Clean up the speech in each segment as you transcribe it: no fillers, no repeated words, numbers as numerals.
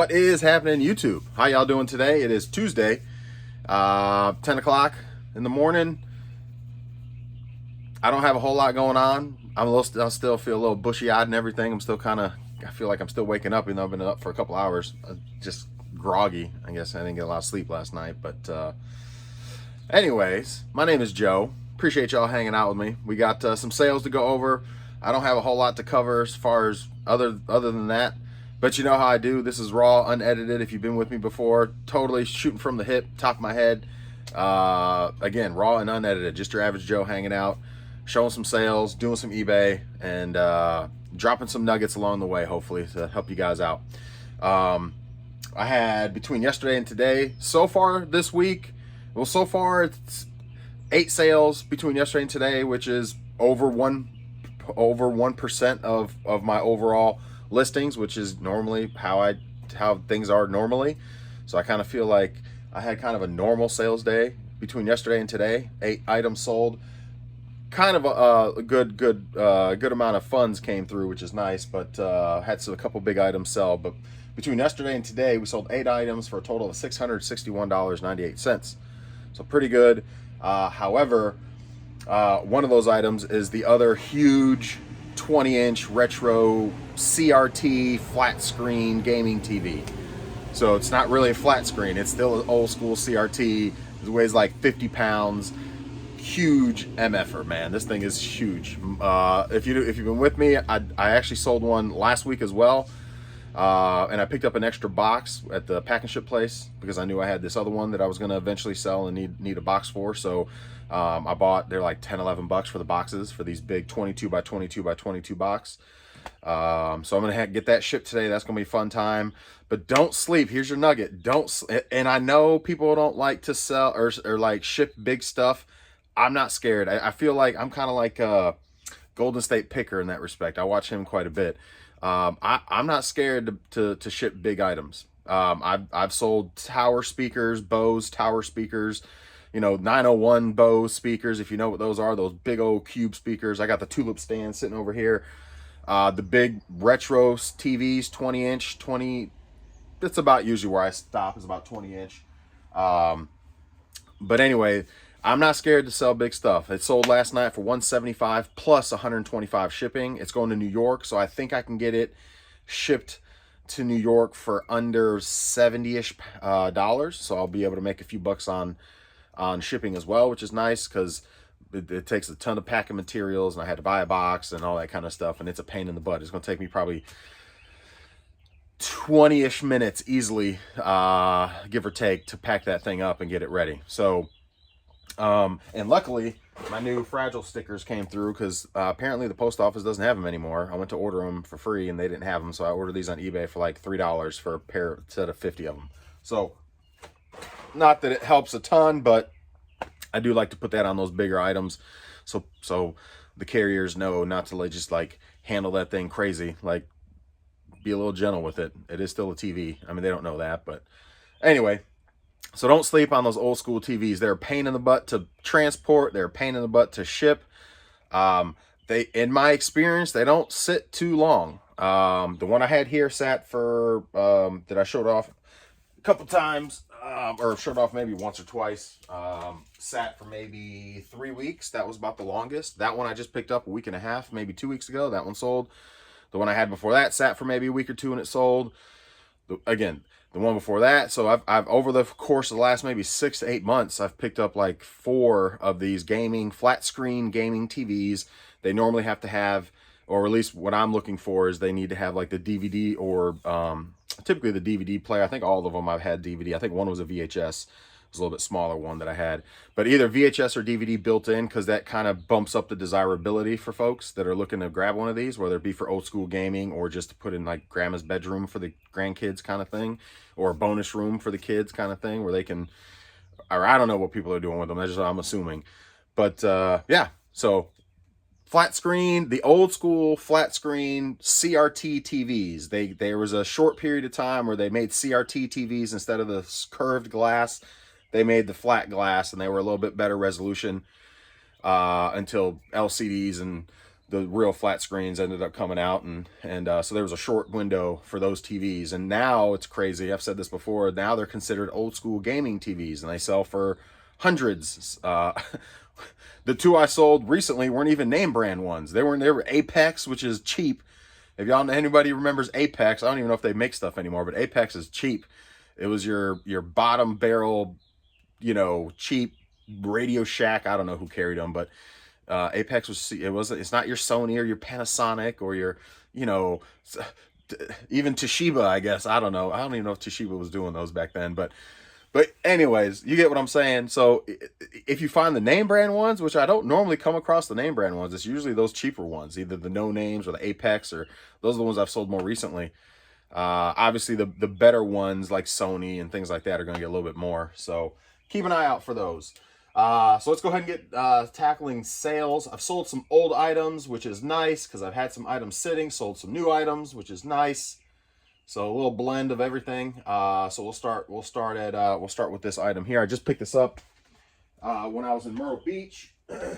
What is happening, YouTube? How y'all doing today? It is Tuesday, 10 o'clock in the morning. I don't have a whole lot going on. I still feel a little bushy-eyed and everything. I feel like I'm still waking up, even though I've been up for a couple hours. Just groggy. I guess I didn't get a lot of sleep last night. But anyways, my name is Joe. Appreciate y'all hanging out with me. We got some sales to go over. I don't have a whole lot to cover as far as other than that. But you know how I do. This is raw, unedited. If you've been with me before, totally shooting from the hip, top of my head. Again, raw and unedited. Just your average Joe hanging out, showing some sales, doing some eBay, and dropping some nuggets along the way, hopefully, to help you guys out. I had, between yesterday and today, so far this week, so far it's 8 sales between yesterday and today, which is over 1% of my overall listings, which is normally how things are normally. So I kind of feel like I had kind of a normal sales day between yesterday and today. 8 items sold. Kind of a good amount of funds came through, which is nice, but had a couple big items sell. But between yesterday and today, we sold 8 items for a total of $661.98. So pretty good. However, one of those items is the other huge 20-inch retro CRT flat screen gaming TV. So it's not really a flat screen. It's still an old school CRT. It weighs like 50 pounds. Huge MFer, man. This thing is huge. If you've been with me, I actually sold one last week as well. And I picked up an extra box at the pack and ship place because I knew I had this other one that I was going to eventually sell and need a box for. So I bought, they're like 10, 11 bucks for the boxes for these big 22 by 22 by 22 box. So I'm going to get that shipped today. That's going to be a fun time. But don't sleep. Here's your nugget. And I know people don't like to sell or like ship big stuff. I'm not scared. I feel like I'm kind of like a Golden State Picker in that respect. I watch him quite a bit. I'm not scared to ship big items. I've sold tower speakers, Bose tower speakers, 901 Bose speakers, if you know what those are, those big old cube speakers. I got the tulip stand sitting over here. The big retro TVs, 20-inch, that's about usually where I stop, is about 20-inch. But anyway, I'm not scared to sell big stuff. It sold last night for $175 plus $125 shipping. It's going to New York, so I think I can get it shipped to New York for under $70-ish dollars. So I'll be able to make a few bucks on shipping as well, which is nice because it takes a ton of packing materials, and I had to buy a box and all that kind of stuff, and it's a pain in the butt. It's going to take me probably 20-ish minutes easily, give or take, to pack that thing up and get it ready. So and luckily my new fragile stickers came through because apparently the post office doesn't have them anymore. I went to order them for free and they didn't have them, so I ordered these on eBay for like $3 for a pair, set of 50 of them. So not that it helps a ton, but I do like to put that on those bigger items, so the carriers know not to just like handle that thing crazy. Like, be a little gentle with it. It is still a TV. I mean, they don't know that, but anyway. So don't sleep on those old school TVs. They're a pain in the butt to transport. They're a pain in the butt to ship. In my experience, they don't sit too long. The one I had here sat for, that I showed off a couple times, or showed off maybe once or twice. Sat for maybe 3 weeks. That was about the longest. That one I just picked up a week and a half, maybe 2 weeks ago. That one sold. The one I had before that sat for maybe a week or two and it sold. Again, the one before that. So I've over the course of the last maybe 6 to 8 months, I've picked up like 4 of these flat screen gaming TVs. They normally have to have, or at least what I'm looking for is they need to have like the DVD or typically the DVD player. I think all of them I've had DVD. I think one was a VHS. It was a little bit smaller one that I had, but either VHS or DVD built in, because that kind of bumps up the desirability for folks that are looking to grab one of these, whether it be for old school gaming or just to put in like grandma's bedroom for the grandkids kind of thing, or a bonus room for the kids kind of thing, where they can, or I don't know what people are doing with them. That's just what I'm assuming. But yeah, so flat screen, the old school flat screen CRT TVs. There was a short period of time where they made CRT TVs instead of the curved glass. They made the flat glass, and they were a little bit better resolution until LCDs and the real flat screens ended up coming out, and so there was a short window for those TVs. And now it's crazy. I've said this before. Now they're considered old school gaming TVs, and they sell for hundreds. The two I sold recently weren't even name brand ones. They were Apex, which is cheap. If anybody remembers Apex, I don't even know if they make stuff anymore, but Apex is cheap. It was your bottom barrel, cheap Radio Shack. I don't know who carried them, but Apex it's not your Sony or your Panasonic or your, even Toshiba, I guess. I don't know. I don't even know if Toshiba was doing those back then, but anyways, you get what I'm saying. So if you find the name brand ones, which I don't normally come across the name brand ones, it's usually those cheaper ones, either the no names or the Apex, or those are the ones I've sold more recently. Obviously the better ones like Sony and things like that are going to get a little bit more. So keep an eye out for those. So let's go ahead and get tackling sales. I've sold some old items, which is nice because I've had some items sitting, sold some new items, which is nice. So a little blend of everything. So we'll start with this item here. I just picked this up when I was in Myrtle Beach. In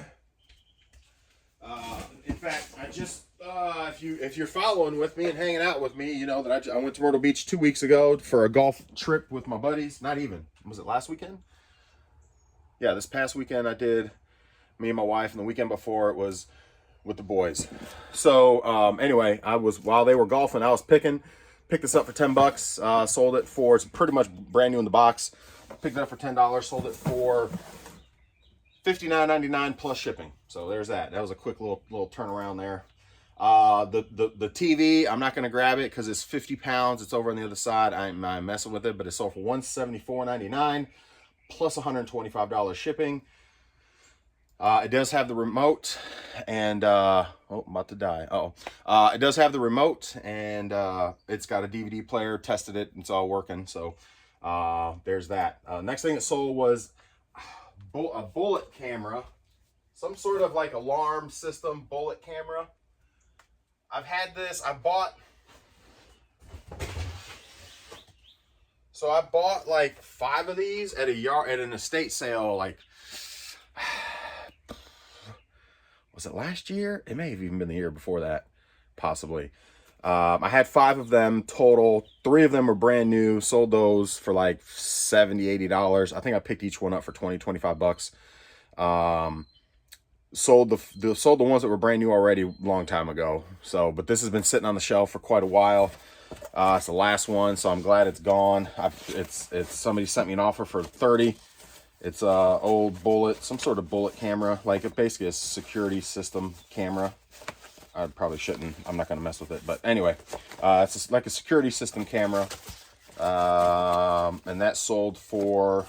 fact, I just if you're following with me and hanging out with me, you know that I went to Myrtle Beach 2 weeks ago for a golf trip with my buddies. Not even, was it last weekend? Yeah, this past weekend I did, me and my wife, and the weekend before it was with the boys. So anyway, while they were golfing, I was picked this up for $10. Sold it for, it's pretty much brand new in the box. Picked it up for $10. Sold it for $59.99 plus shipping. So there's that. That was a quick little turnaround there. The TV, I'm not going to grab it because it's 50 pounds. It's over on the other side. I'm messing with it, but it sold for $174.99 plus $125 shipping. It does have the remote, and I'm about to die. It does have the remote, and it's got a DVD player. Tested it, it's all working. So there's that. Next thing it sold was a bullet camera, some sort of like alarm system bullet camera. I've had this. I bought like 5 of these at an estate sale. Like, was it last year? It may have even been the year before that, possibly. I had 5 of them total. 3 of them were brand new. Sold those for like $70-$80. I think I picked each one up for $20-$25. Sold the ones that were brand new already a long time ago. So, but this has been sitting on the shelf for quite a while. It's the last one, so I'm glad it's gone. It's somebody sent me an offer for $30. It's a old bullet, some sort of bullet camera, like it basically a security system camera. I probably shouldn't. I'm not gonna mess with it, but anyway, it's like a security system camera, and that sold for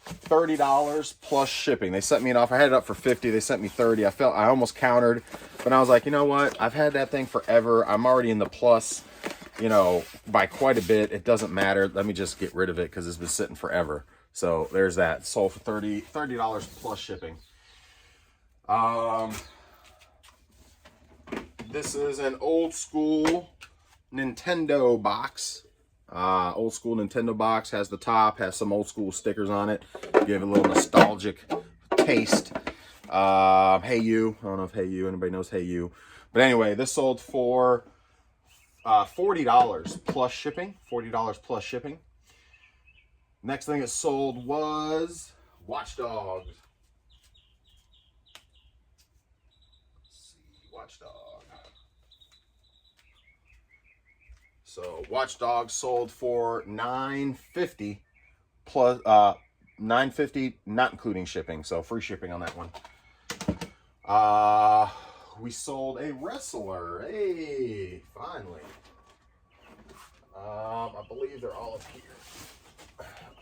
$30 plus shipping. They sent me an offer. I had it up for $50. They sent me $30. I almost countered, but I was like, you know what? I've had that thing forever. I'm already in the plus, by quite a bit. It doesn't matter. Let me just get rid of it because it's been sitting forever. So there's that. Sold for $30 plus shipping. This is an old school Nintendo box. Old school Nintendo box. Has the top, has some old school stickers on it. Give it a little nostalgic taste. Hey You. I don't know if Hey You, anybody knows Hey You. But anyway, this sold for $40 plus shipping. $40 plus shipping. Next thing it sold was Watch Dogs. Let's see, Watch Dogs. So Watch Dogs sold for $9.50 plus $9.50, not including shipping. So free shipping on that one. We sold a wrestler. Hey, finally. I believe they're all up here.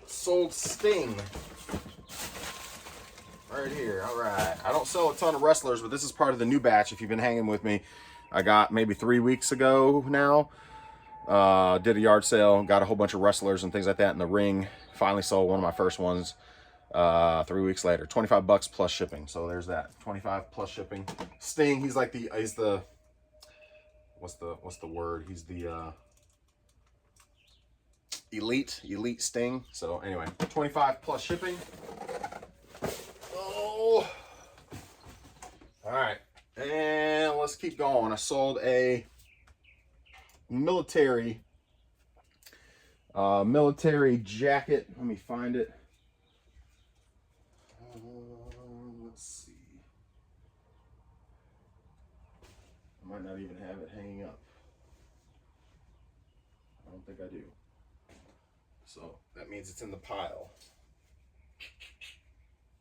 Sold Sting right here. All right, I don't sell a ton of wrestlers, but this is part of the new batch. If you've been hanging with me, I got maybe 3 weeks ago now, did a yard sale, got a whole bunch of wrestlers and things like that in the ring. Finally sold one of my first ones 3 weeks later. $25 plus shipping. So there's that. 25 plus shipping. Sting, he's like he's the what's the word? He's the elite Sting. So anyway, 25 plus shipping. Oh, all right. And let's keep going. I sold a military jacket. Let me find it. Let's see. I might not even have it hanging up. I don't think I do. So that means it's in the pile.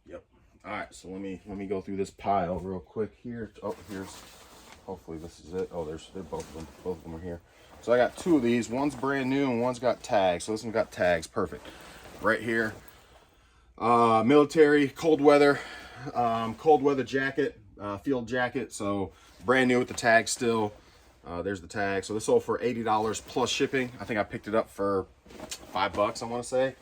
Yep. All right. So let me go through this pile real quick here. Oh, here's. Hopefully this is it. Oh, they're both of them. Both of them are here. So I got two of these. One's brand new and one's got tags. So this one got tags. Perfect. Right here. Military cold weather jacket, field jacket. So brand new with the tag still. There's the tag. So this sold for $80 plus shipping. I think I picked it up for $5, I want to say.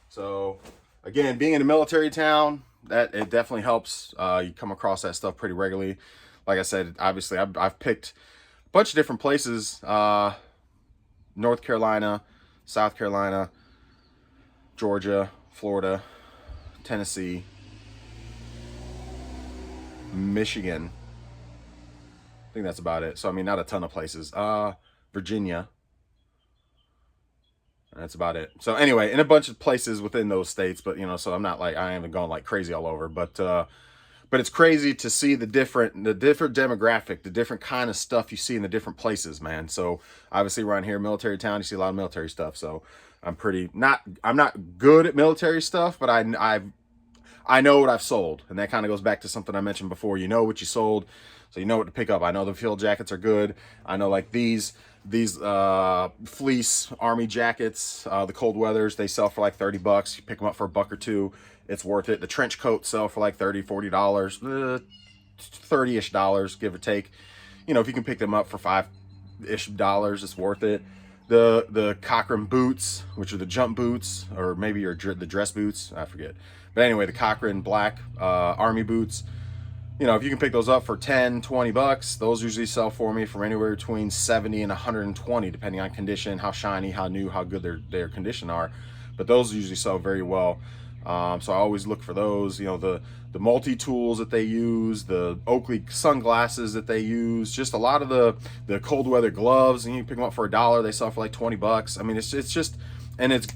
So again, being in a military town, that it definitely helps. You come across that stuff pretty regularly. Like I said, obviously I've picked a bunch of different places. North Carolina, South Carolina, Georgia, Florida, Tennessee, Michigan. I think that's about it. So, I mean, not a ton of places. Virginia. And that's about it. So anyway, in a bunch of places within those states, but you know, so I'm not like, I haven't gone like crazy all over, but it's crazy to see the different demographic, the different kind of stuff you see in the different places, man. So obviously around here, military town, you see a lot of military stuff. So I'm not good at military stuff, but I know what I've sold. And that kind of goes back to something I mentioned before. You know what you sold, so you know what to pick up. I know the field jackets are good. I know like these fleece army jackets, the cold weathers, they sell for like $30. You pick them up for $1 or $2. It's worth it. The trench coats sell for like $30, $40, $30-ish, give or take. You know, if you can pick them up for $5-ish, it's worth it. The Cochrane boots, which are the jump boots, or maybe the dress boots, I forget. But anyway, the Cochrane black army boots, you know, if you can pick those up for $10, $20, those usually sell for me from anywhere between $70 and $120, depending on condition, how shiny, how new, how good their condition are. But those usually sell very well. So I always look for those. You know, the multi-tools that they use, the Oakley sunglasses that they use, just a lot of the cold weather gloves, and you pick them up for $1, they sell for like $20. I mean, it's just, and it's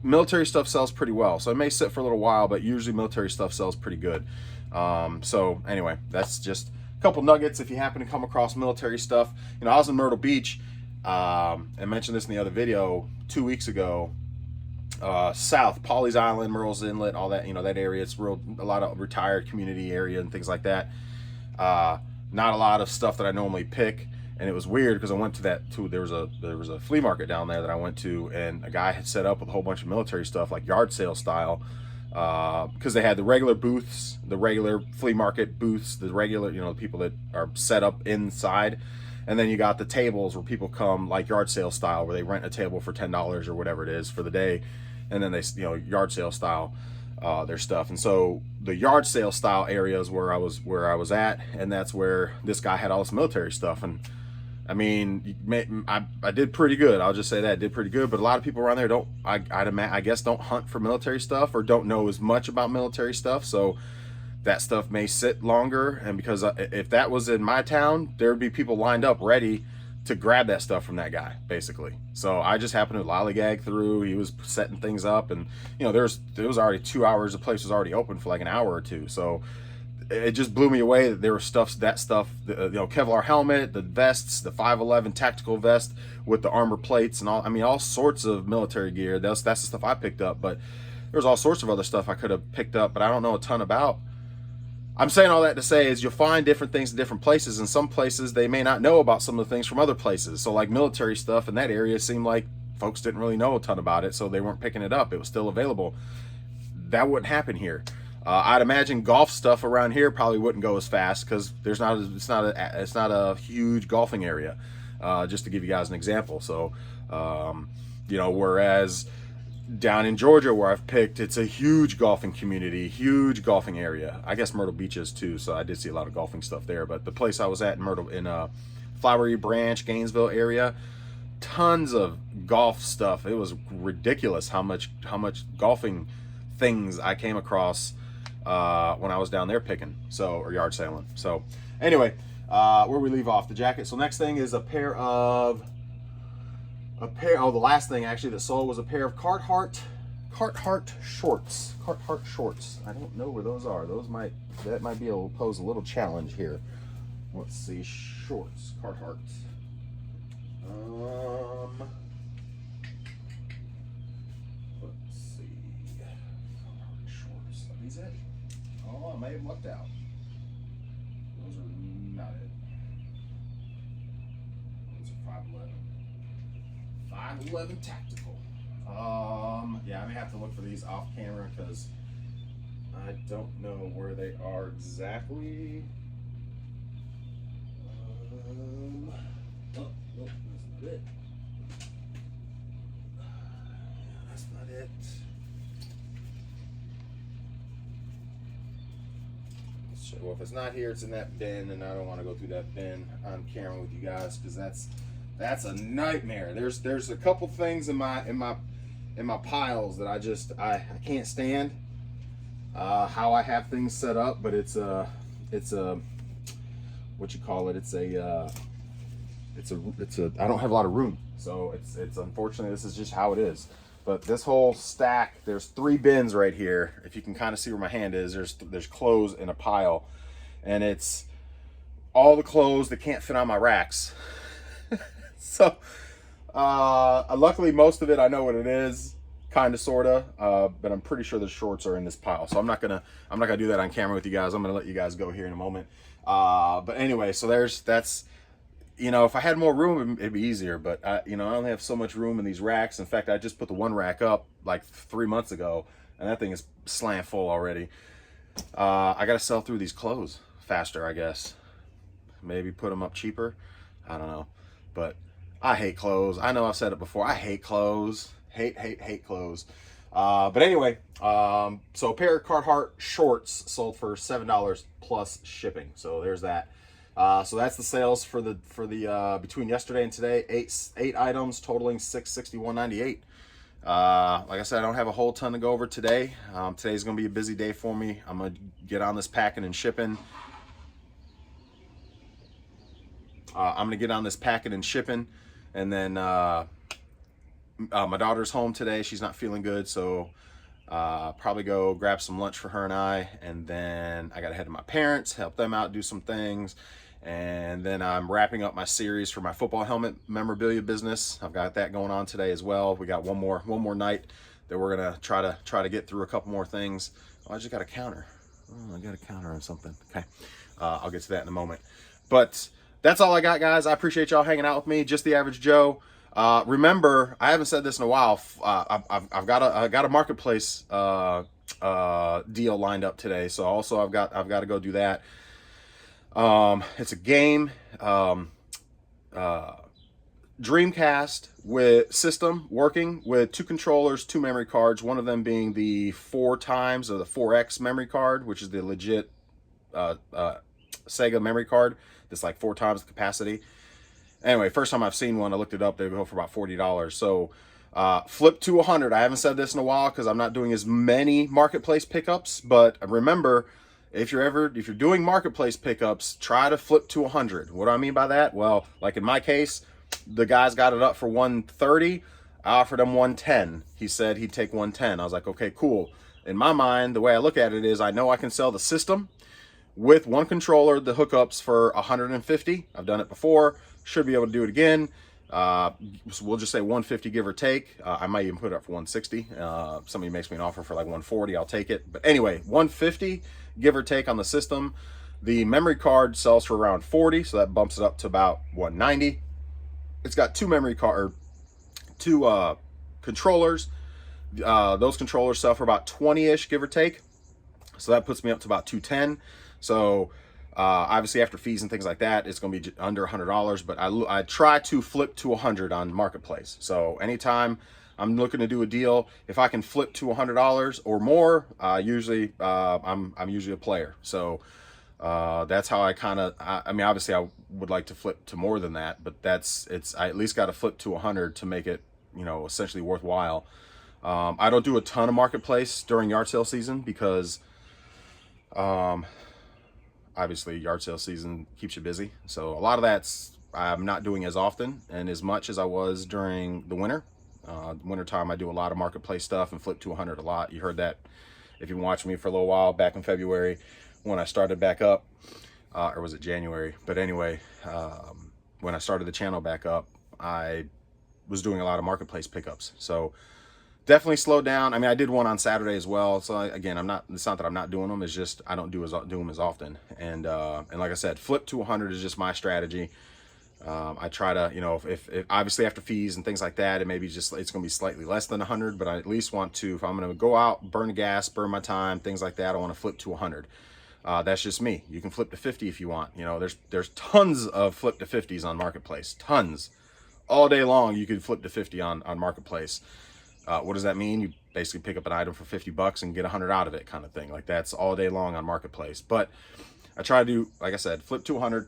military stuff sells pretty well. So it may sit for a little while, but usually military stuff sells pretty good. So anyway, that's just a couple nuggets if you happen to come across military stuff. You know, I was in Myrtle Beach, I mentioned this in the other video 2 weeks ago. South, Pawleys Island, Murrells Inlet, all that, you know, that area, it's a lot of retired community area and things like that. Not a lot of stuff that I normally pick, and it was weird because I went to there was a flea market down there that I went to, and a guy had set up with a whole bunch of military stuff, like yard sale style, because they had the regular booths, the regular flea market booths, the regular, you know, people that are set up inside. And then you got the tables where people come like yard sale style, where they rent a table for $10 or whatever it is for the day. And then they, you know, yard sale style, their stuff. And so the yard sale style areas where I was at, and that's where this guy had all this military stuff. And I mean, I did pretty good. I'll just say that I did pretty good. But a lot of people around there I guess don't hunt for military stuff, or don't know as much about military stuff. So that stuff may sit longer. And because if that was in my town, there would be people lined up ready to grab that stuff from that guy, basically. So I just happened to lollygag through. He was setting things up, and you know, there was already 2 hours. The place was already open for like an hour or two. So it just blew me away that there was stuff, you know, Kevlar helmet, the vests, the 511 tactical vest with the armor plates and all. I mean, all sorts of military gear. That's the stuff I picked up. But there's all sorts of other stuff I could have picked up, but I don't know a ton about. I'm saying all that to say is you'll find different things in different places. In some places, they may not know about some of the things from other places. So like military stuff in that area seemed like folks didn't really know a ton about it, so they weren't picking it up. It was still available. That wouldn't happen here. I'd imagine golf stuff around here probably wouldn't go as fast because it's not a huge golfing area. Just to give you guys an example. So, you know, whereas down in Georgia where I've picked, it's a huge golfing community, huge golfing area. I guess Myrtle Beach is too, so I did see a lot of golfing stuff there. But the place I was at in Flowery Branch, Gainesville area, tons of golf stuff. It was ridiculous how much golfing things I came across when I was down there picking, or yard sailing. So anyway, where we leave off, the jacket. So next thing is the last thing actually that sold was a pair of Carhartt shorts. Carhartt shorts. I don't know where those are. That might be pose a little challenge here. Let's see, shorts, Carhartt. Let's see. Carhartt shorts. Are these it? Oh, I may have lucked out. Those are not it. Those are 5'11". 5'11" tactical. Yeah, I may have to look for these off camera because I don't know where they are exactly. Oh, nope, that's not it. That's not it. So, well, if it's not here, it's in that bin, and I don't want to go through that bin on camera with you guys because that's a nightmare. There's a couple things in my piles that I can't stand how I have things set up, but it's a what you call it? It's a I don't have a lot of room, so it's unfortunately this is just how it is. But this whole stack, there's 3 bins right here. If you can kind of see where my hand is, there's clothes in a pile, and it's all the clothes that can't fit on my racks. So luckily most of it I know what it is, kind of, sorta, but I'm pretty sure the shorts are in this pile. So I'm not gonna do that on camera with you guys. I'm gonna let you guys go here in a moment. But anyway, so that's, you know, if I had more room, it'd be easier, but you know, I only have so much room in these racks. In fact, I just put the one rack up like 3 months ago, and that thing is slant full already. I gotta sell through these clothes faster, I guess. Maybe put them up cheaper. I don't know, but I hate clothes. I know I've said it before. I hate clothes. Hate clothes. But anyway, so a pair of Carhartt shorts sold for $7 plus shipping. So there's that. So that's the sales for the between yesterday and today. Eight items totaling $661.98. Like I said, I don't have a whole ton to go over today. Today's gonna be a busy day for me. I'm gonna get on this packing and shipping. And then my daughter's home today. She's not feeling good, so probably go grab some lunch for her and I, and then I gotta head to my parents, help them out, do some things, and then I'm wrapping up my series for my football helmet memorabilia business. I've got that going on today as well. We got one more night that we're gonna try to get through a couple more things. Oh, I just got a counter. Oh, I got a counter on something. Okay, I'll get to that in a moment. But that's all I got, guys. I appreciate y'all hanging out with me. Just the Average Joe. Remember, I haven't said this in a while. I've got a marketplace deal lined up today, so also I've got to go do that. It's a game, Dreamcast with system working with 2 controllers, 2 memory cards. One of them being the 4x or the 4X memory card, which is the legit Sega memory card. That's like 4 times the capacity. Anyway, first time I've seen one, I looked it up. They go for about $40. So flip to 100. I haven't said this in a while because I'm not doing as many marketplace pickups. But remember, if you're doing marketplace pickups, try to flip to 100. What do I mean by that? Well, like in my case, the guys got it up for 130. I offered him 110. He said he'd take 110. I was like, okay, cool. In my mind, the way I look at it is I know I can sell the system with 1 controller, the hookups, for 150. I've done it before. Should be able to do it again. So we'll just say 150, give or take. I might even put it up for 160. Somebody makes me an offer for like 140, I'll take it. But anyway, 150, give or take, on the system. The memory card sells for around 40, so that bumps it up to about 190. It's got 2 controllers. Those controllers sell for about 20-ish, give or take. So that puts me up to about 210. So obviously after fees and things like that, it's going to be under $100. But I try to flip to 100 on Marketplace. So anytime I'm looking to do a deal, if I can flip to $100 or more, usually I'm usually a player. So that's how I kind of. I mean, obviously I would like to flip to more than that, but I at least got to flip to 100 to make it, you know, essentially worthwhile. I don't do a ton of Marketplace during yard sale season because I obviously yard sale season keeps you busy. So a lot of that's I'm not doing as often and as much as I was during the winter. Winter time, I do a lot of marketplace stuff and flip to 100 a lot. You heard that if you've been watching me for a little while back in February when I started back up, or was it January? But anyway, when I started the channel back up, I was doing a lot of marketplace pickups. So definitely slowed down. I mean, I did one on Saturday as well. So again, it's not that I'm not doing them. It's just I don't do them as often. And like I said, flip to 100 is just my strategy. I try to, you know, if obviously after fees and things like that, it may be just, it's going to be slightly less than 100, but I at least want to, if I'm going to go out, burn the gas, burn my time, things like that, I want to flip to 100. That's just me. You can flip to 50 if you want. You know, there's tons of flip to 50s on Marketplace, tons. All day long, you can flip to 50 on Marketplace. What does that mean? You basically pick up an item for 50 bucks and get 100 out of it, kind of thing. Like, that's all day long on Marketplace. But I try to do, like I said, flip to 100.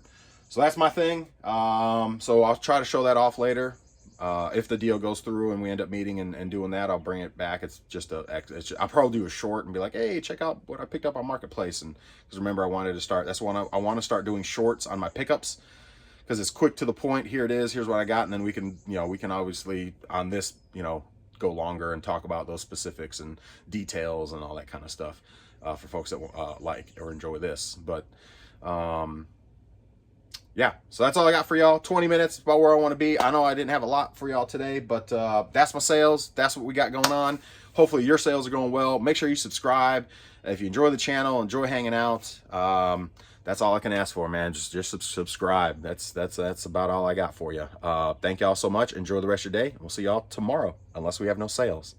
So that's my thing. So I'll try to show that off later. If the deal goes through and we end up meeting and doing that, I'll bring it back. It's just I'll probably do a short and be like, hey, check out what I picked up on Marketplace. And because remember, I wanted to start, that's when I want to start doing shorts on my pickups, because it's quick to the point. Here it is, here's what I got. And then we can, you know, we can obviously on this, you know, go longer and talk about those specifics and details and all that kind of stuff for folks that like or enjoy this. But yeah, so that's all I got for y'all. 20 minutes, about where I want to be. I know I didn't have a lot for y'all today, but that's my sales. That's what we got going on. Hopefully your sales are going well. Make sure you subscribe. If you enjoy the channel, enjoy hanging out, that's all I can ask for, man. Just subscribe. That's about all I got for you. Thank y'all so much. Enjoy the rest of your day. We'll see y'all tomorrow, unless we have no sales.